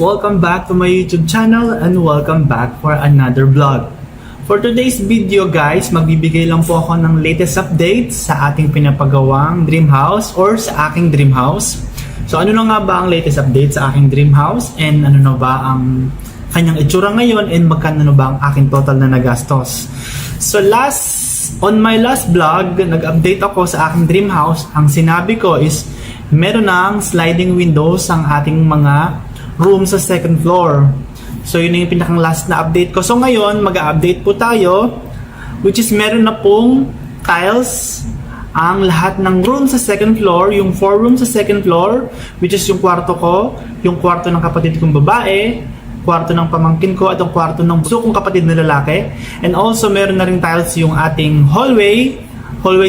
Welcome back to my YouTube channel and welcome back for another vlog. For today's video guys, magbibigay lang po ako ng latest updates sa ating pinapagawang dream house or sa aking dream house. So ano na nga ba ang latest update sa aking dream house and ano na ba ang kanyang itsura ngayon and magkano na ba ang aking total na nagastos. So on my last vlog, nag-update ako sa aking dream house. Ang sinabi ko is meron ng sliding windows ang ating mga room sa second floor. So yun yung pinakang last na update ko. So ngayon mag-update po tayo, which is meron na pong tiles ang lahat ng room sa second floor, yung 4 rooms sa second floor, which is yung kwarto ko, yung kwarto ng kapatid kong babae, kwarto ng pamangkin ko at ang kwarto ng bunso kong kapatid na lalaki. And also meron na rin tiles yung ating hallway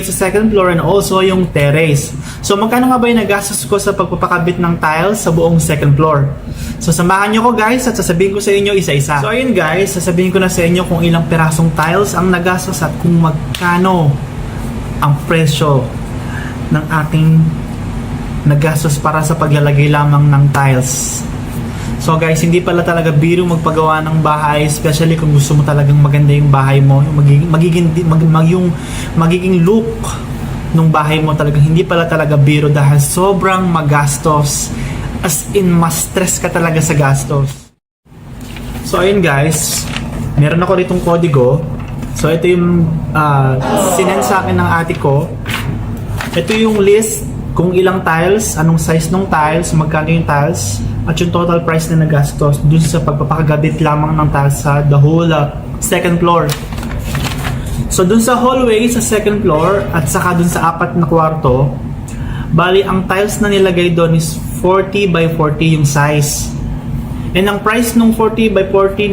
sa second floor and also yung terrace. So magkano nga ba yung nagastos ko sa pagpapakabit ng tiles sa buong second floor? So samahan nyo ko guys at sasabihin ko sa inyo isa-isa. So ayun guys, sasabihin ko na sa inyo kung ilang pirasong tiles ang nagastos at kung magkano ang presyo ng ating nagastos para sa paglalagay lamang ng tiles. So guys, hindi pala talaga biro magpagawa ng bahay, especially kung gusto mo talagang maganda yung bahay mo, yung magiging look ng bahay mo talagang hindi pala talaga biro dahil sobrang magastos, as in ma-stress ka talaga sa gastos. So ayun guys, meron ako ditong kodigo. So ito yung sinend sa akin ng ate ko. Ito yung list kung ilang tiles, anong size ng tiles, magkano yung tiles, at yung total price na nagastos dun sa pagpapakagabit lamang ng tiles sa the whole second floor. So dun sa hallway sa second floor at saka dun sa 4 na kwarto, bali ang tiles na nilagay doon is 40 by 40 yung size. And ang price nung 40 by 40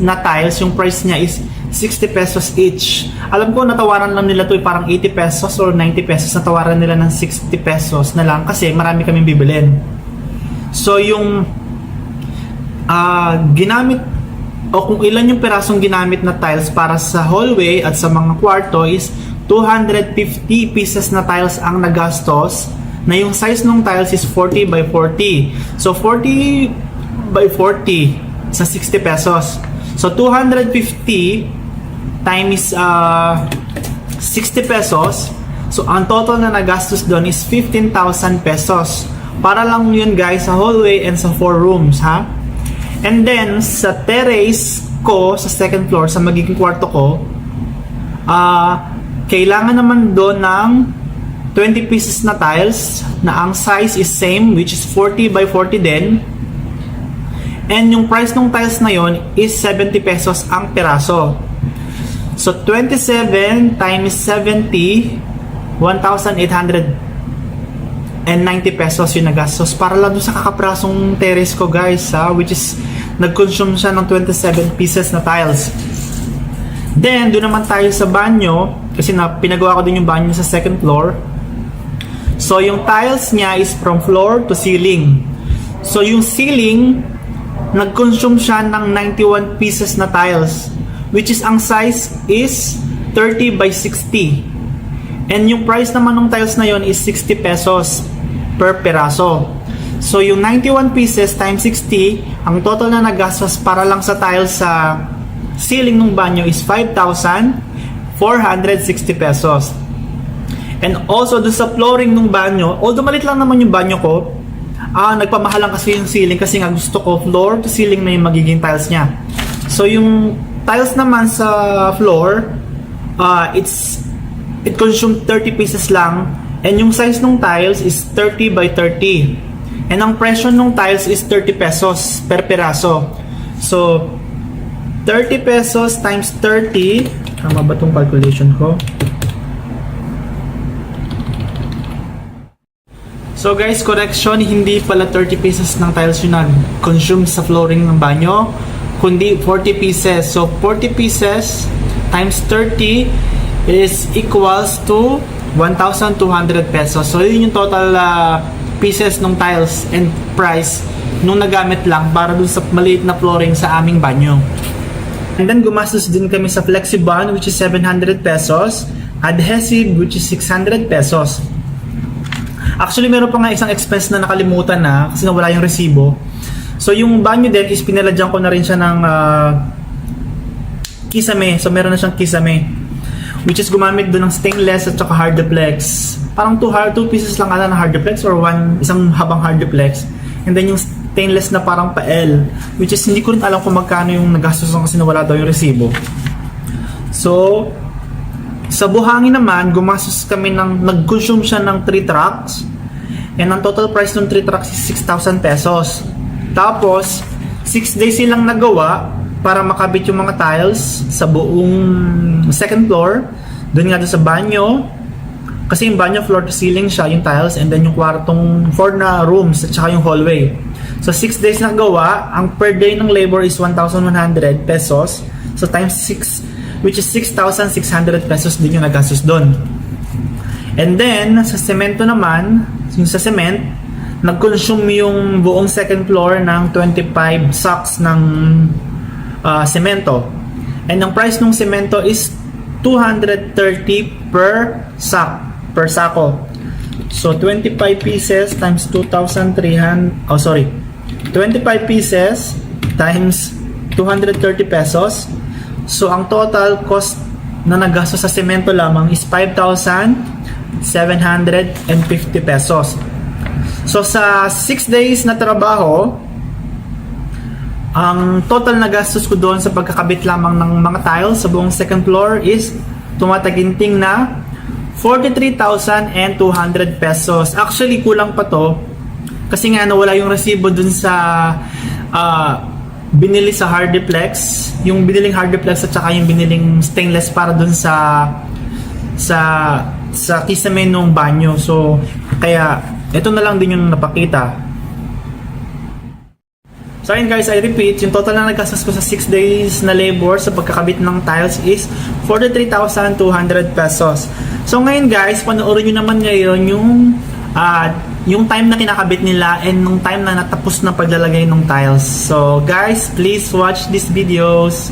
na tiles, yung price niya is 60 pesos each. Alam ko natawaran lang nila to parang 80 pesos or 90 pesos, natawaran nila ng 60 pesos na lang kasi marami kaming bibilin. So yung ginamit o kung ilan yung pirasong ginamit na tiles para sa hallway at sa mga kwarto is 250 pieces na tiles ang nagastos, na yung size ng tiles is 40 by 40. So 40 by 40 sa 60 pesos. So 250 times 60 pesos. So ang total na nagastos doon is 15,000 pesos. Para lang yun guys sa hallway and sa 4 rooms ha. And then sa terrace ko sa second floor sa magiging kwarto ko, kailangan naman doon ng 20 pieces na tiles na ang size is same, which is 40 by 40 din. And yung price ng tiles na yon is 70 pesos ang piraso. So 27 times 70, 1,890 pesos yung nagastos para lang doon sa kakaprasong terrace ko guys ha, which is nag-consume siya ng 27 pieces na tiles. Then doon naman tayo sa banyo kasi pinagawa ko din yung banyo sa second floor. So yung tiles niya is from floor to ceiling. So yung ceiling nag-consume siya ng 91 pieces na tiles, which is ang size is 30 by 60. And yung price naman ng tiles na yon is 60 pesos per peraso. So yung 91 pieces times 60, ang total na nagastos para lang sa tiles sa ceiling ng banyo is 5,460 pesos. And also doon sa flooring ng banyo, although malit lang naman yung banyo ko, nagpamahalan kasi yung ceiling kasi nga gusto ko floor to ceiling na yung magiging tiles niya. So yung tiles naman sa floor, it consumed 30 pieces lang, and yung size ng tiles is 30 by 30. And ang presyo ng tiles is 30 pesos per piraso. So 30 pesos times 30, tama ba itong calculation ko? So guys, correction, hindi pala 30 pieces ng tiles yung nag-consume sa flooring ng banyo, kundi 40 pieces. So 40 pieces times 30 is equals to 1,200 pesos. So yun yung total pieces ng tiles and price nung nagamit lang para dun sa maliit na flooring sa aming banyo. And then gumastos din kami sa Flexibond, which is 700 pesos, adhesive, which is 600 pesos. Actually meron pa nga isang expense na nakalimutan na kasi nawala yung resibo. So yung banyo din is pinaladyan ko na rin siya ng kisame. So meron na siyang kisame, which is gumamit doon ng stainless at saka hardplex. Parang 2 pieces lang ata ng hardplex or isang habang hardplex. And then yung stainless na parang pa-L, which is hindi ko rin alam kung magkano yung nagastos kasi nawala daw yung resibo. So sa buhangin naman, gumastos kami nag-consume siya ng 3 trucks. And ang total price ng 3 trucks is 6,000 pesos. Tapos, 6 days silang nagawa para makabit yung mga tiles sa buong second floor. Doon nga doon sa banyo. Kasi yung banyo floor to ceiling siya, yung tiles. And then yung kwartong 4 na rooms at saka yung hallway. So 6 days nagawa. Ang per day ng labor is 1,100 pesos. So times 6, which is 6,600 pesos din yung nagastos doon. And then, sa semento naman, yung sa cement, nag-consume yung buong second floor ng 25 sacks ng semento. And ang price ng semento is 230 per sako. So, 25 pieces times 2,300, 25 pieces times 230 pesos. So, ang total cost na nagastos sa semento lamang is 5,750 pesos. So, sa 6 days na trabaho, ang total na gastos ko doon sa pagkakabit lamang ng mga tiles sa buong second floor is tumataginting na 43,200 pesos. Actually, kulang pa to kasi nga nawala yung resibo doon sa binili sa hardplex, yung biniling hardplex at saka yung biniling stainless para dun sa kisame nung banyo. So kaya ito na lang din yung napakita. So ayun guys, I repeat, yung total na naggastos ko sa 6 days na labor sa pagkakabit ng tiles is 43,200 pesos. So ngayon guys, panoorin nyo naman ngayon yung time na kinakabit nila and nung time na natapos na paglalagay ng tiles. So guys, please watch these videos.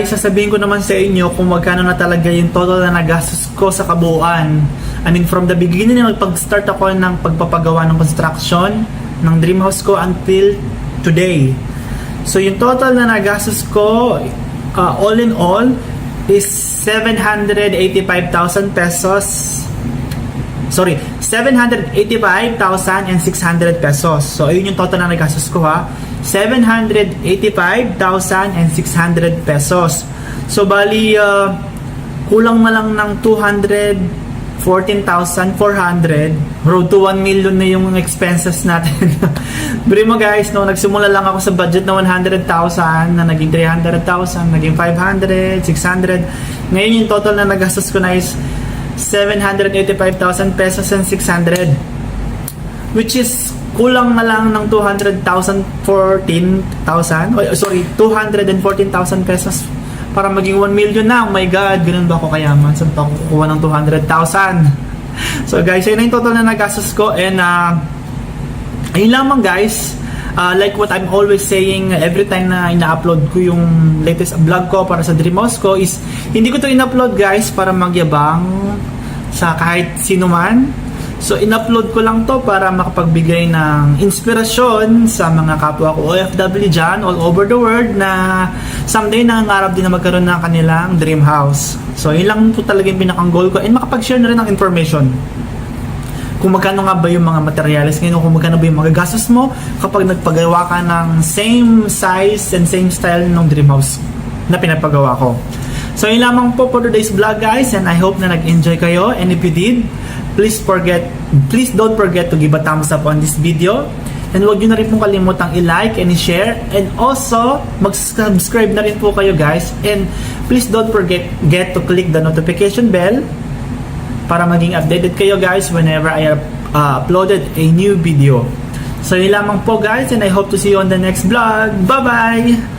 guys, sasabihin ko naman sa inyo kung magkano na talaga yung total na nagastos ko sa kabuuan. I mean, from the beginning na pag-start ako ng pagpapagawa ng construction ng dream house ko until today. So yung total na nagastos ko, all in all, is 785,000 pesos. Sorry, 785,600 pesos. So ayun yung total na nagastos ko ha. 785,600 pesos. So bali kulang na lang ng 214,400. Road to 1 million na yung expenses natin. Bri mo guys, no, nagsimula lang ako sa budget na 100,000 na naging 300,000, naging 500, 600. Ngayon yung total na nagastos ko na is 785,000 pesos and 600, which is kulang na lang ng 214,000 pesos para maging 1 million na. Oh my god, ganun ba ako kayaman? Saan pa ako kukuha ng 200,000? So guys, yun na yung total na nagastos ko. And ayun lamang guys, like what I'm always saying every time na ina-upload ko yung latest vlog ko para sa dream house ko is, hindi ko to in-upload guys para magyabang sa kahit sino man. So in-upload ko lang to para makapagbigay ng inspirasyon sa mga kapwa ko OFW dyan all over the world na someday nangangarap din na magkaroon ng kanilang dream house. So yun lang po talaga yung pinakang goal ko, and makapag-share na rin ng information kung magkano nga ba yung mga materials ngayon, kung magkano ba yung mga gastos mo kapag nagpagawa ka ng same size and same style ng dream house na pinapagawa ko. So yun lamang po for today's vlog guys, and I hope na nag-enjoy kayo, and if you did, please don't forget to give a thumbs up on this video, and huwag nyo na rin pong kalimutang i-like and i-share, and also mag-subscribe na rin po kayo guys, and please don't forget to click the notification bell para maging updated kayo guys whenever I uploaded a new video. So yun lamang po guys, and I hope to see you on the next vlog. Bye bye!